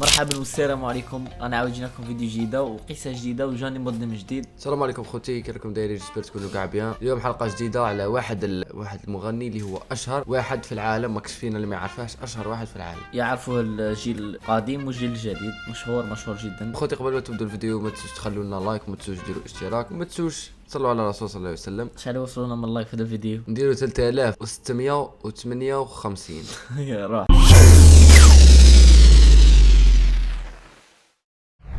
مرحبا والسلام عليكم. انا عاود جيناكم فيديو جديده وقصه جديده وجاني مقدم جديد. السلام عليكم خوتي، كي راكم دايرين؟ جيسبر تكونوا كاع بيان. اليوم حلقه جديده على واحد المغني اللي هو اشهر واحد في العالم، ما فينا اللي ما يعرفهاش، اشهر واحد في العالم. يعرفوا الجيل القديم والجيل الجديد، مشهور جدا. خوتي قبل ما تبدوا الفيديو ما تنسوش تخلوا لنا لايك، وما تنسوش ديروا اشتراك، وما تنسوش تصلوا على الرسول صلى الله عليه وسلم. شحال وصلونا من لايك في هذا الفيديو؟ نديروا 3658. يا راح.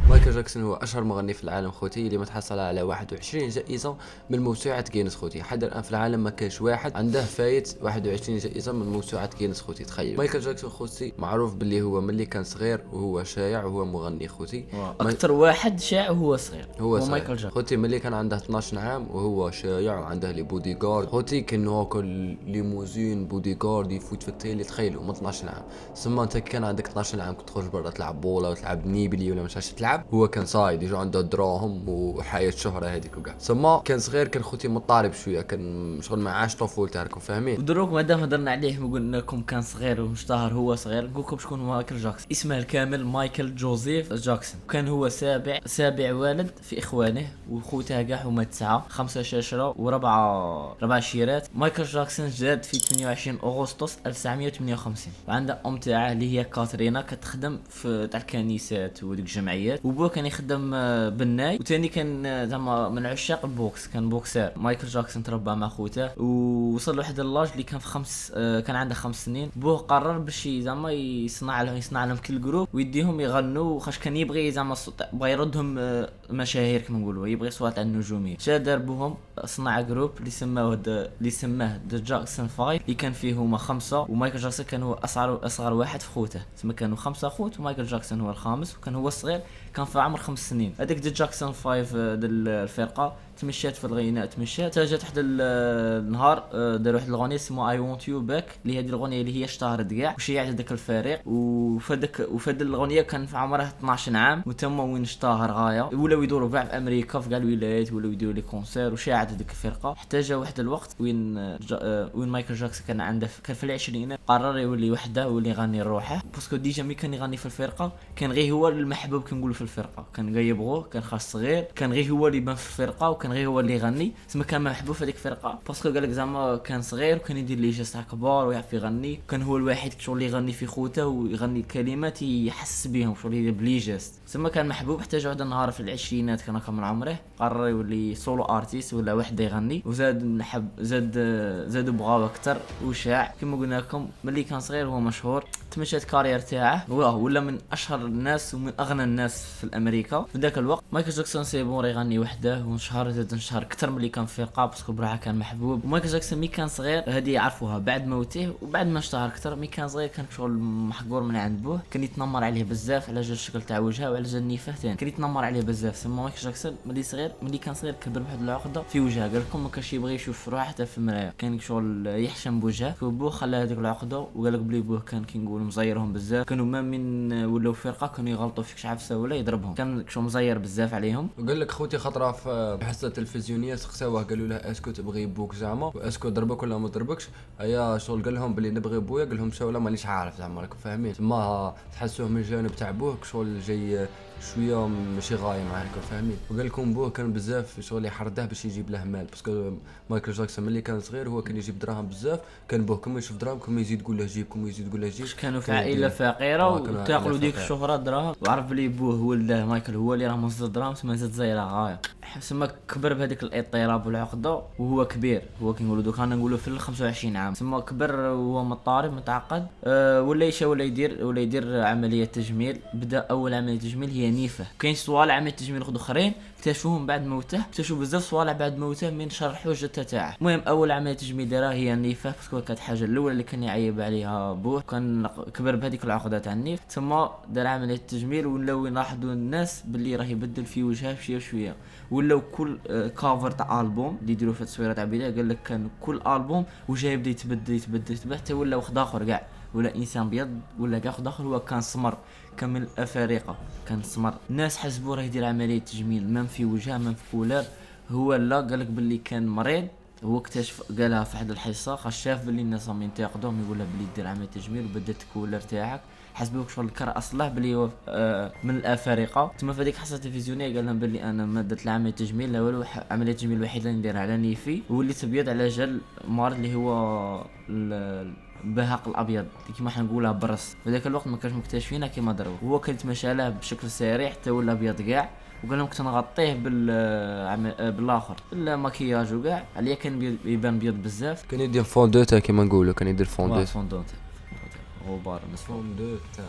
مايكل جاكسون هو اشهر مغني في العالم خوتي، اللي متحصل على 21 جائزه من موسوعه جينيس خوتي. حتى الان في العالم ما كاش واحد عنده فايت 21 جائزه من موسوعه جينيس خوتي. تخيل مايكل جاكسون خوتي معروف باللي هو ملي كان صغير وهو شايع وهو مغني خوتي. اكثر واحد شاع وهو صغير هو مايكل جاكسون خوتي. ملي كان عنده 12 عام وهو شايع وعنده لي بودي جارد خوتي، كان هاكل ليموزين بودي جارد يفوت في التيلي. تخيلوا من 12 عام. ثم انت كان عندك 12 عام كنت تخرج برا تلعب بوله وتلعب نيبلي ولا مش تلعب، هو كان صايد يجوا عنده دراهم وحياة شهرة هذيك وكاع. ثم كان صغير، كان خوتي مضطرب شويه، كان شغل ما عاش طفولته، راكم فاهمين. ودروك مادام هضرنا عليه وقلنا لكم كان صغير واشتهر هو صغير، نقول لكم شكون هو مايكل جاكسون. اسمه الكامل مايكل جوزيف جاكسون. كان هو سابع والد في اخوانه، وخوته كاع هما 9، 5 شاشره وربع شيرات. مايكل جاكسون جاد في 28 اغسطس 1958، وعنده ام تاعه اللي هي كاترينا، كتخدم في تاع الكنيسات وديك الجمعيات، وبوه كان يخدم بناي، وثاني كان زعما من عشاق البوكس، كان بوكسر. مايكل جاكسون تربى مع خوته ووصل لواحد اللاج اللي كان في كان عنده 5 سنين. بوه قرر باش زعما يصنع لهم كل جروب ويديهم يغنوا، خاش كان يبغي زعما بغى يردهم مشاهير كما نقولوا، يبغي صوت على النجوميه. شا دار بوهم صنع جروب اللي سماه ذا جاكسون 5، اللي كان فيه هما 5، ومايكل جاكسون كان هو اصغر واحد في خوته. تما كانوا 5 خوت ومايكل جاكسون هو الخامس، وكان هو الصغير، كان في عمر 5 سنين. هذاك ذا جاكسون 5 ديال الفرقه تمشات في الغناء، تمشات جات واحد النهار دار واحد الاغنيه اسمها اي وونت يو باك، اللي هذه الاغنيه اللي هي اشتهرت كاع وشيعت هذاك الفريق. وفهاد الاغنيه كان في عمره 12 عام، وتما وين اشتهر غايه، ولاو يدوروا كاع في امريكا في كاع الولايات، ولاو يديروا لي كونسير وشاعت هذيك الفرقه. حتى جا واحد الوقت وين مايكل جاكسون كان في العشرينات، قرر يولي وحده ويولي يغني لروحه، باسكو ديجا ملي كان يغني في الفرقه كان غير هو المحبوب كنقولوا في الفرقه، كان غير يبغوه، كان خاص صغير، كان غير هو اللي يبان في الفرقه، وكان غير هو اللي يغني. تما كان محبوب في هذيك الفرقه باسكو قالك زعما كان صغير وكان يدير لي جيست كبار ويعرف يغني، كان هو الوحيد شغل يغني في خوته ويغني كلمات يحس بهم شغل بلي جيست. تما كان محبوب. حتى جا واحد النهار في العشرينات كان كامل عمره، قرر يولي سولو ارتيست ولا وحده يغني، وزاد نحب زاد بغاو اكثر وشاع. كما قلنا لكم ملي كان صغير هو مشهور، تمشات كارير تاعه ولا من اشهر الناس ومن اغنى الناس في امريكا في ذاك الوقت. مايكل جاكسون سيبون يغني وحده زاد انشهر اكثر ملي كان في فرقه باسكو براها كان محبوب. ومايكل جاكسون ملي كان صغير هذه يعرفوها بعد موته وبعد ما اشتهر اكثر. ملي كان صغير كان شغل محقور من عند بوه، كان يتنمر عليه بزاف على جال الشكل تاع وجهه وعلى جال النيفه ثاني، كان يتنمر عليه بزاف. سما مايكل جاكسون ملي كان صغير كبر بواحد العقده في وجهه، قال لكم ما كانش يبغي يشوف روحه حتى في المرايه، كان شغل يحشم بوجهه. بوه خلى هذيك العقده وقال لك بلي بوه كان كي نقول مزيرهم بزاف، كانوا ما من ولاو فرقه كانوا يغلطوا فيك عفسه ولا يضربهم، كان شو مزير بزاف عليهم. وقال لك خوتي خطره في حصه تلفزيونيه سقساوه، قالوا له اسكو تبغي بوك زعما، واسكو ضربك ولا ما ضربكش. هيا شغل قال لهم بلي نبغي بويا، قال لهم شو ولا مانيش عارف زعما، راكم فاهمين. تما تحسوه من الجانب تاع بوه شغل جاي شويه ماشي غايه معاه، راكم فاهمين. وقال لكم بوه كان بزاف شغل يحرده باش يجيب له مال، باسكو مايكل جاكسون ملي كان صغير هو كان يجيب دراهم بزاف، كان بوه كم يشوف دراهم كم يزيد يقول له جيب، كم يزيد يقول له جيب. كانوا في عائله فقيره وتاكلوا ديك الشهره دراهم، وعرف بلي بوه ولده مايكل هو اللي راه مصدر دراهم، تما زاد زايره غايه. تما كبر بهذيك الاضطراب والعقده وهو كبير، هو كي نقولوا دوك انا نقولوا في 25 عام. تما كبر وهو مضطرب متعقد، ولا يدير عمليه تجميل. بدا اول عمليه تجميل هي نيفه. كاين صوالع عمليه تجميل اخرين اكتشفوهم بعد موته، اكتشفوا بزاف صوالع بعد موته من شرحوا الجثه تاعه. المهم اول عمليه تجميل دارها هي النيفه، باسكو كانت الحاجه الاولى اللي كان يعيب عليها بوه، كان كبر بهذيك العقده تاع النيف. ثم دار عمليه التجميل ولاو يلاحظوا الناس باللي راه يبدل في وجهه شويه شويه، ولاو كل كافر تاع البوم اللي يديروا في التصويره تاع البدايه قال لك كان كل البوم وجهه يبدا يتبدل حتى ولا واحد اخر كاع، ولا انسان بيض ولا كاع واحد اخر هو كان سمر، كان من الافارقه، كان سمر. الناس حسبوا راه يدير عمليه تجميل مام في وجهه مام في كولر. هو لا قال لك باللي كان مريض، هو اكتشف قالها في واحد الحصه، خاص شاف باللي الناس راهم ينتقدوه، يقول له بلي دير عمليه تجميل وبدلت الكولر تاعك حسبوك شغل الكره اصلح بلي هو من الافارقه. تما في هذيك الحصه التلفزيونيه قال لهم بلي انا ما درت لا عمليه تجميل لا والو، عمليه التجميل الوحيده اللي نديرها على نيفي وليت ابيض على جال مرض اللي هو البهاق الابيض اللي كيما حنا نقولها برص. في ذاك الوقت ما كانش مكتشفينها كيما ضربوا، هو كان يتمشى له بشكل سريع حتى ولا ابيض كاع، وقال لهم كنت نغطيه بالاخر الماكياج وكاع عليا كان يبان بيض بزاف. كان يدير فوندوتا كيما نقولوا، كان يدير فوندوت غبار فوندوتا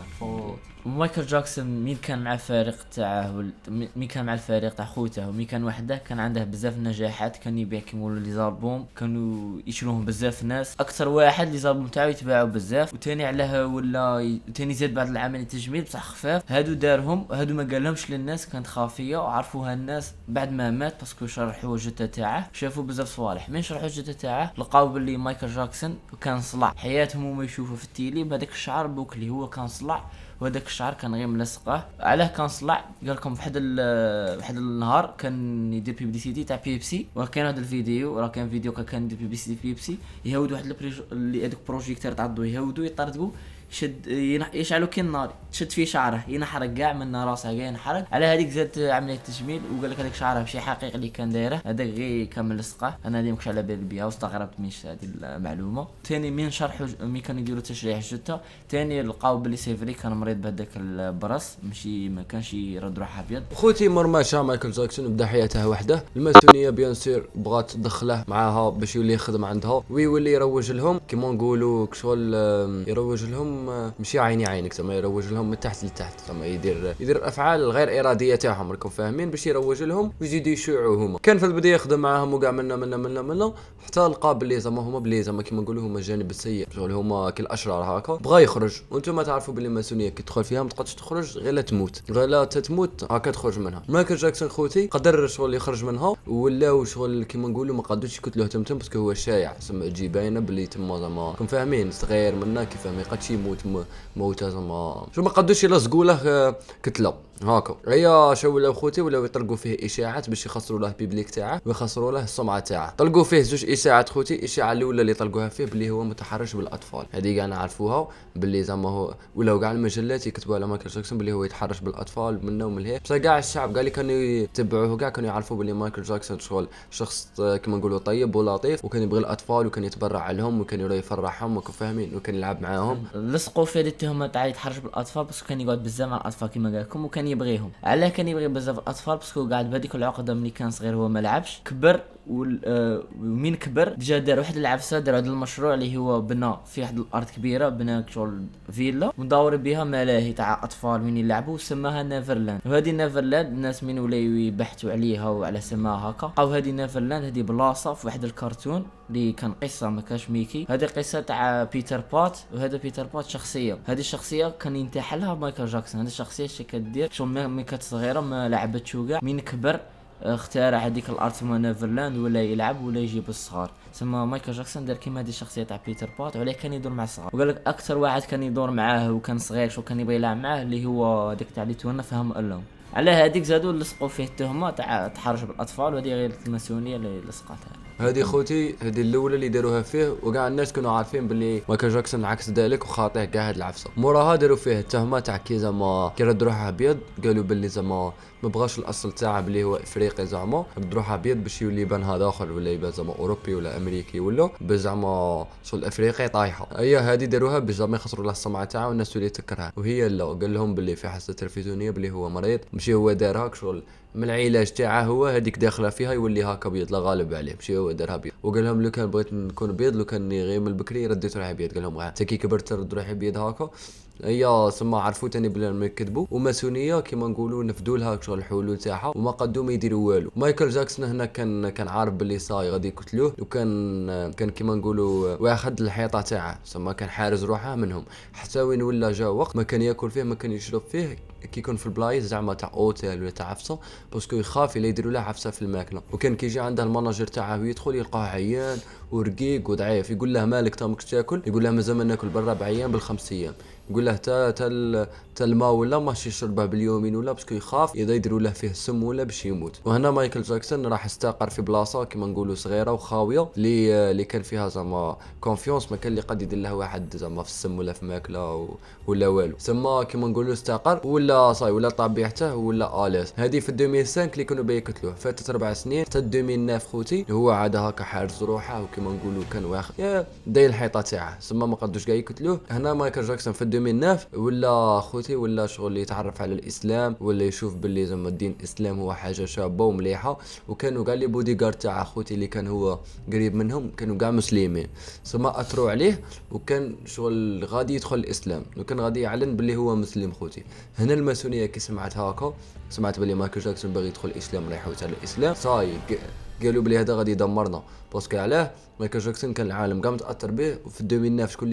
مايكل جاكسون مين كان مع الفريق تاعه مين كان مع الفريق تاع خوته ومين كان وحده، كان عنده بزاف نجاحات، كان يبيع كيما نقولوا لي زالبوم كانوا يشروهم بزاف ناس، اكثر واحد لي زالبوم تاعو يتباعوا بزاف. وثاني علاه ولا ثاني زاد بعد العمليه التجميل بصح خفاف، هادو دارهم هادو ما قالهمش للناس، كانت خافيه وعرفوها الناس بعد ما مات باسكو شرحوا الجثه تاعه، شافوا بزاف صوالح من شرحوا الجثه تاعه لقاو باللي مايكل جاكسون كان صلع، حياتهم هما يشوفوا في التيلي بهذاك الشعر بوكلي هو كان صلع، وهذاك الشعر كان غير ملصقه. علاه كان صلع؟ قال لكم في واحد النهار كان يدير بيبليسيتي تاع بيبسي، وكان هذا الفيديو راه كان فيديو كان يدير بيبليسيتي بيبسي، يهود واحد اللي هذوك بروجيكتور تاع الضوء يهودوا يطردوا شد يشعلوا كي النار تشد فيه شعره ينحرق كاع من راسه كاع ينحرق. على هذيك زاد عمليه تجميل وقال لك هذاك شعره ماشي حقيقي اللي كان دايره، هذاك غير كان ملصقه. انا هذه ماكش على بالي بها واستغربت من هذه المعلومه. ثاني من شرحوا مي كانوا يديروا تشريح الجثه، ثاني لقاو بلي سيفري كان مريض بهذاك البرص، ماشي ما كانش يرد روحه ابيض. خوتي مرماشا مايكل جاكسون بدا حياته وحده، الماسونيه بيان سير بغات تدخله معاها باش يولي يخدم عندها ويولي يروج لهم كيما نقولوا شغل يروج لهم ماشي عيني عينك زعما يروج لهم من تحت لتحت، زعما يدير الافعال الغير اراديه تاعهم راكم فاهمين باش يروج لهم ويزيدوا يشيعوا هما. كان في البدايه يخدم معاهم وكاع منا حتى لقى بلي زعما هما بلي زعما كيما نقولوا هما الجانب السيء شغل هما كي الاشرار هكا، بغى يخرج. وانتم ما تعرفوا بلي الماسونيه كي تدخل فيها ما تقدرش تخرج غير لا تموت، غير لا تموت هكا تخرج منها. مايكل جاكسون خوتي قدر شغل يخرج منها ولاو شغل كيما نقولوا ما قادوش يقتلوه تمتم باسكو هو شايع سما تجي باينه بلي تما زعما راكم فاهمين صغير منا كيف ما يقدش يموت موته زعما شو ما قادوش يلصقوا له كتله هاكا. هيا شو ولاو خوتي ولاو يطلقوا فيه اشاعات باش يخسروا له البيبليك تاعه ويخسروا له السمعه تاعه. طلقوا فيه زوج اشاعات خوتي، الاشاعه الاولى اللي طلقوها فيه بلي هو متحرش بالاطفال، هذه كاع نعرفوها بلي زعما هو ولاو كاع المجلات يكتبوا على مايكل جاكسون بلي هو يتحرش بالاطفال منه ومن هي، بصح كاع الشعب كاع اللي كانوا يتبعوه كاع كانوا يعرفوا بلي مايكل جاكسون شغل شخص كما نقولوا طيب ولطيف، وكان يبغي الاطفال وكان يتبرع لهم وكان يرى يفرحهم وكانوا فاهمين وكان يلعب معاهم. لصقوا فيه التهمه تاع يتحرش بالاطفال بس كان يقعد بزاف مع الاطفال كما قال لكم، وكان يبغيهم. علاه كان يبغي بزاف الاطفال باسكو قاعد بهذيك العقده ملي كان صغير هو ما لعبش، كبر ومين كبر جا دار واحد العفسه، دار هذا المشروع اللي هو بنى في واحد الارض كبيره، بنى شغل فيلا مدور بها ملاهي تاع اطفال وين يلعبوا سماها نيفرلاند. وهذه نيفرلاند الناس من ولاو يبحثوا عليها وعلى سماها هكا، او هذه نيفرلاند هذه بلاصه في واحد الكرتون اللي كان قصه ما كاش ميكي، هذه قصه تاع بيتر بات، وهذا بيتر بات شخصيه، هذه الشخصيه كان ينتحل لها مايكل جاكسون. هذه الشخصيه اش كدير شغل ملي كانت صغيره ما لعبتش وكاع، من كبر اختار هذيك الارض تما نيفرلاند ولا يلعب ولا يجيب الصغار. سما مايكل جاكسون دار كيما هذه الشخصيه تاع بيتر بات وعليه كان يدور مع الصغار. وقال لك اكثر واحد كان يدور معاه وكان صغير شو كان يبغي يلعب معاه اللي هو هذيك تاع اللي تونا فهم لهم. على هذيك زادوا لصقوا فيه التهمه تاع تحرش بالاطفال، وهذه غير الماسونيه اللي لصقتها. هذه خوتي هذه الاولى اللي داروها فيه وكاع الناس كانوا عارفين باللي مايكل جاكسون عكس ذلك وخاطئ كاع هاد العفسه. موراها داروا فيه التهمه تاع كي زعما كي رد روحه ابيض، قالوا باللي زعما ما بغاش الاصل تاعه باللي هو افريقي، زعما رد روحه ابيض باش يولي يبان هذا اخر ولا يبان زعما اوروبي ولا امريكي ولا بزعما شغل افريقي طايحه. هي هذه داروها باش زعما يخسروا له السمعه تاعه والناس تولي تكرهها، وهي لا قال لهم باللي في حصه تلفزيونيه باللي هو مريض ماشي هو دارها شغل من العلاج تاعه هو هذيك داخله فيها يولي هكا بيض لا غالب عليه ماشي هو دارها بيض. وقال لهم لو كان بغيت نكون بيض لو كان غير من البكري رديت روحي بيض، قال لهم حتى كي كبرت رد روحي بيض هكا. هي سما عرفوا تاني بلا ما يكذبوا، وماسونيه كيما نقولوا نفدوا لها شغل الحلول تاعها وما قدوا ما يديروا والو. مايكل جاكسون هنا كان عارف باللي صاي غادي يقتلوه، وكان كيما نقولوا واخد الحيطه تاعه سما كان حارز روحه منهم، حتى وين ولا جا وقت ما كان ياكل فيه ما كان يشرب فيه كي يكون في البلايص زعما تاع اوتيل ولا تاع عفسه، باسكو يخاف الا يديروا له عفسه في الماكله. وكان كيجي عنده المناجر تاعه ويدخل يلقاه عيان ورقيق وضعيف، يقول له مالك تامكش تاكل؟ يقول له مازال ما ناكل برا بعيان بالخمس ايام. يقول له تا الماء ولا ماشي يشربه باليومين ولا، باسكو يخاف اذا يديروا له فيه سم ولا باش يموت. وهنا مايكل جاكسون راح استقر في بلاصه كيما نقولوا صغيره وخاويه اللي كان فيها زعما كونفيونس، ما كان اللي قد يدير له واحد زعما في السم ولا في ماكله ولا والو. سما كيما نقولوا استقر ولا صاي ولا طبيعته ولا اليس. هذه في 2005 اللي كانوا بيقتلوه، فاتت 4 سنين حتى 2009 خوتي هو عاد هكا حارس روحه وكيما نقولوا كان واخد داير الحيطه تاعه، سما ما قدوش كاع يقتلوه. هنا مايكل جاكسون في 2009 ولا خوتي ولا شغل يتعرف على الاسلام، ولا يشوف باللي زعما الدين الاسلام هو حاجه شابه ومليحه. وكانوا كاع لي بودي غارد تاع خوتي اللي كان هو قريب منهم كانوا كاع مسلمين، سما اثروا عليه وكان شغل غادي يدخل الاسلام وكان غادي يعلن باللي هو مسلم خوتي. هنا الماسونيه كي سمعت هكا، سمعت باللي مايكل جاكسون باغي يدخل الاسلام رايح على الاسلام، صاي قالوا بلي هذا غادي يدمرنا. باسكو علاه مايكل جاكسون كان العالم قام تاثر به. وفي 2009 شكون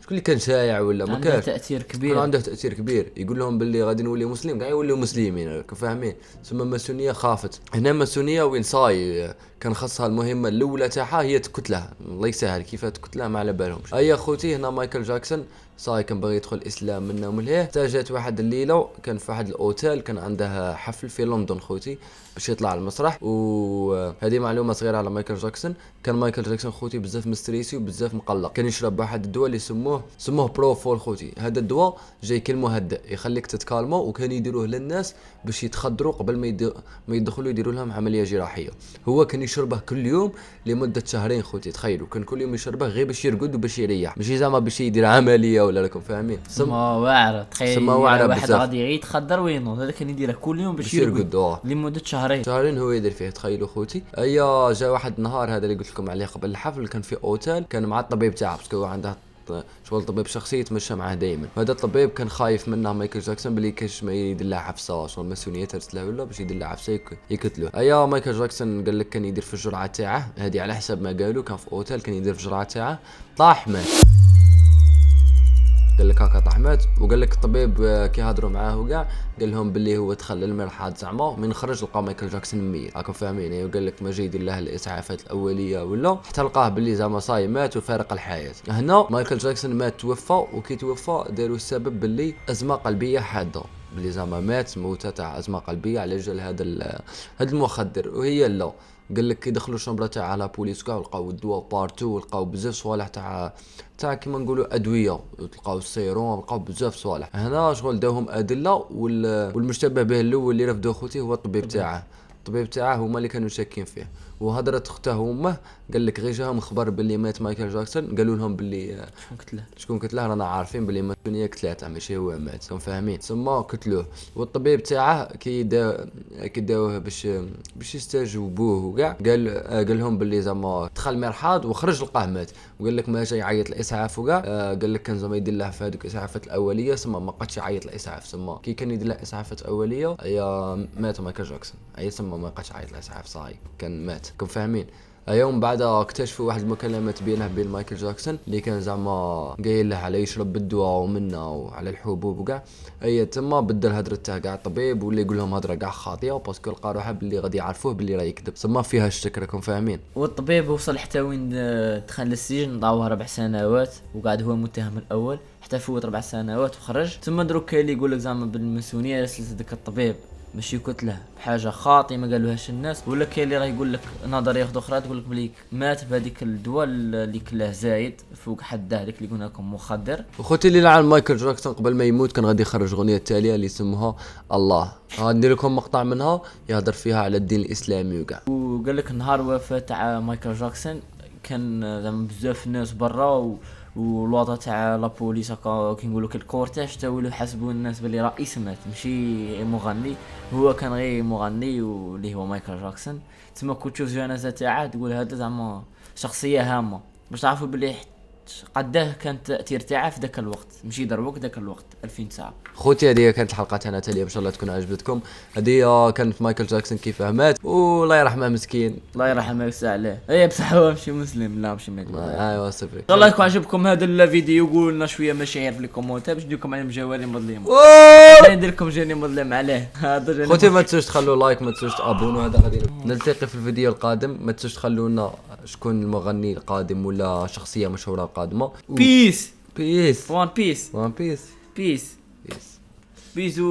اللي كان شايع ولا ما كانش تاثير كبير، كان عنده تاثير كبير، يقول لهم باللي غادي نولي مسلم كاع يوليو مسلمين، فاهمين؟ ثم الماسونيه خافت. هنا الماسونيه وين صاي كان خاصها المهمه الاولى تاعها هي تقتله، الله يسهل كيف تقتله ما على بالهمش. اي اخوتي هنا مايكل جاكسون صاي كان باغي يدخل الاسلام منا وملهيه. جات واحد الليله كان في واحد الاوتيل كان عنده حفل في لندن خوتي باش يطلع على المسرح. وهذه معلومه صغيره على مايكل جاكسون، كان مايكل جاكسون خوتي بزاف مستريسي وبزاف مقلق، كان يشرب واحد الدواء اللي سموه بروفول خوتي. هذا الدواء جاي كالمهدئ يخليك تتكالمو، وكان يديروه للناس باش يتخدروا قبل ما يدخلوا يديروا لهم عمليه جراحيه. هو كان يشربه كل يوم لمده شهرين خوتي، تخيلوا كان كل يوم يشربه غير باش يرقد وباش يريح، ماشي زعما باش يدير عمليه ولا راكم فاهمين. سما واعره، تخيل سما واعره واحد بزاف. غادي يتخدر وينوض، هذا كان يديره كل يوم باش يرقد لمده شهرين هو يدير فيه. تخيلوا خوتي ايا جا واحد النهار هذا اللي قلت لكم عليه قبل الحفل، كان في اوتيل كان مع الطبيب تاعه، باسكو هو عنده شغل طبيب شخصي يتمشى معاه دائما. هذا الطبيب كان خايف منه مايكل جاكسون بلي كاش ما يدير له عفسه، شغل الماسونيه ترسل له ولا باش يدير له عفسه يقتلوه. ايا مايكل جاكسون قال لك كان يدير في الجرعه تاعه هذه على حسب ما قالوا، كان في اوتيل كان يدير في الجرعه تاعه طاح مات. قال لك هكا طاح مات. وقال لك الطبيب كي هضروا معاه وكاع قال لهم باللي هو دخل للمرحاض زعما من خرج لقى مايكل جاكسون ميت، راكم فاهمين؟ وقال لك ما جاي يدير له الاسعافات الاوليه ولا حتى لقاه باللي زعما صاي مات وفارق الحياه. هنا مايكل جاكسون مات توفى، وكي توفى داروا السبب باللي ازمه قلبيه حاده، باللي زعما مات موته تاع ازمه قلبيه على جال هذا المخدر. وهي لا قال لك يدخلوا الشمبره تاع لا بوليس كاع ولقاو الدواء بارتو، ولقاو بزاف صوالح تاع كيما نقولوا ادويه، لقاو السيروم، لقاو بزاف صوالح. هنا شغل داوهم ادله. والمشتبه به الاول اللي رفدوه خوتي هو الطبيب تاعه هما اللي كانوا شاكين فيه. وهضرت اخته وامه قال لك غير جاهم خبر باللي مات مايكل جاكسون، قالوا لهم باللي شكون قتله رانا عارفين باللي الماسونيه قتلته ماشي هو مات، كون فاهمين؟ ثم قتلوه. والطبيب تاعه كي داوه باش يستجوبوه وكاع قال لهم باللي زعما دخل مرحاض وخرج لقاه مات. وقال لك ما جاي يعيط الاسعاف وكاع، قال لك كان زعما يدير له في هذوك الاسعافات الاوليه، ثم ما بقاش يعيط الاسعاف. ثم كي كان يدير له اسعافات اوليه مات مايكل جاكسون، ثم ما بقاش يعيط الاسعاف صاي كان مات، كون فاهمين؟ يوم بعد اكتشفوا واحد المكالمات بينه وبين مايكل جاكسون اللي كان زعما قايل له على يشرب بالدواء ومنه وعلى الحبوب وكاع. تما بدل هدرته كاع الطبيب واللي يقول لهم هضره كاع خاطئه، باسكو لقى روحه باللي غادي يعرفوه باللي راه يكذب، تما فيها الشك، راكم فاهمين؟ والطبيب وصل حتى وين دخل للسجن، ضاوه 4 سنوات وقعد هو متهم الاول حتى فوت 4 سنوات وخرج. ثم دروك كاين اللي يقول لك زعما بالماسونيه رسلت هذاك الطبيب ماشي قتله بحاجه خاطئه ما قالوهاش الناس، ولا كاين اللي راه يقول لك نظريه اخرى تقول لك بلي مات بهذيك الدواء اللي كلاه زايد فوق حده هذاك اللي قلنا لكم مخدر. وخوتي اللي لعن مايكل جاكسون قبل ما يموت كان غادي يخرج اغنيه التاليه اللي اسمها الله، غندير لكم مقطع منها يهضر فيها على الدين الاسلامي وكاع. وقال لك نهار وفاه تاع مايكل جاكسون كان زعما بزاف الناس برا والوضع تاع لا بوليس هكا كي نقولوا الكورتاج تاولوا حسبوا الناس باللي رئيس مات ماشي مغني، هو كان غير مغني واللي هو مايكل جاكسون. تما كنت تشوف جنازه تاعه تقول هذا زعما شخصيه هامه باش تعرفوا باللي قداه كانت تأثير تاعها في ذاك الوقت، ماشي دروك ذاك الوقت 2009. خوتي هذه كانت الحلقه تاعنا تالية، ان شاء الله تكون عجبتكم. هذه كانت مايكل جاكسون كيفاه مات، والله يرحمه مسكين. الله يرحمه ويسع عليه. ايه بصح هو ماشي مسلم، لا ماشي مسلم. ايوا صفري. ان شاء الله يكون عجبكم هذا الفيديو، قولوا لنا شويه مشاعر في الكومونتات باش نديركم عليهم جواري مظلمه. ندير لكم جاني مظلم عليه هذا جاني. خوتي ما تنسوش تخلوا لايك، ما تنسوش تابونوا. هذا غادي نلتقي في الفيديو القادم. ما تنسوش تخلوا لنا شكون المغني القادم ولا شخصيه مشهوره قادمه. بيس بيس وان بيس وان بيس بيس بيس. بيزو.